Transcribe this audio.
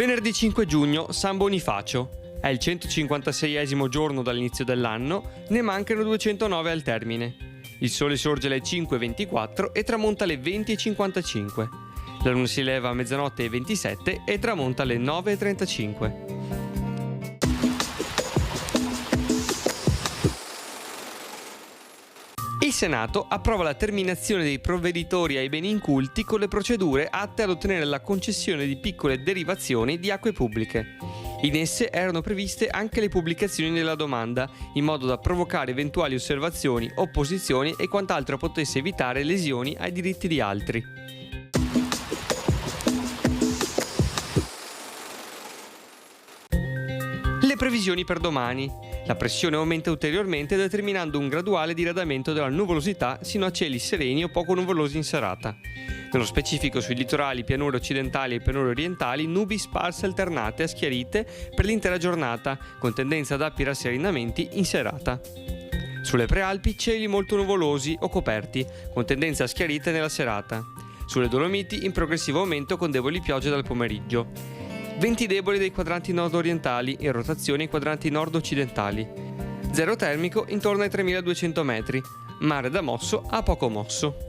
Venerdì 5 giugno, San Bonifacio. È il 156esimo giorno dall'inizio dell'anno, ne mancano 209 al termine. Il sole sorge alle 5:24 e tramonta alle 20:55. La luna si leva a mezzanotte e 27 e tramonta alle 9:35. Il Senato approva la terminazione dei provveditori ai beni inculti con le procedure atte ad ottenere la concessione di piccole derivazioni di acque pubbliche. In esse erano previste anche le pubblicazioni della domanda, in modo da provocare eventuali osservazioni, opposizioni e quant'altro potesse evitare lesioni ai diritti di altri. Le previsioni per domani. La pressione aumenta ulteriormente determinando un graduale diradamento della nuvolosità sino a cieli sereni o poco nuvolosi in serata. Nello specifico sui litorali, pianure occidentali e pianure orientali, nubi sparse alternate a schiarite per l'intera giornata, con tendenza ad api rasserenamenti in serata. Sulle prealpi cieli molto nuvolosi o coperti, con tendenza a schiarite nella serata. Sulle Dolomiti in progressivo aumento con deboli piogge dal pomeriggio. Venti deboli dei quadranti nord-orientali e rotazioni ai quadranti nord-occidentali. Zero termico intorno ai 3200 metri. Mare da mosso a poco mosso.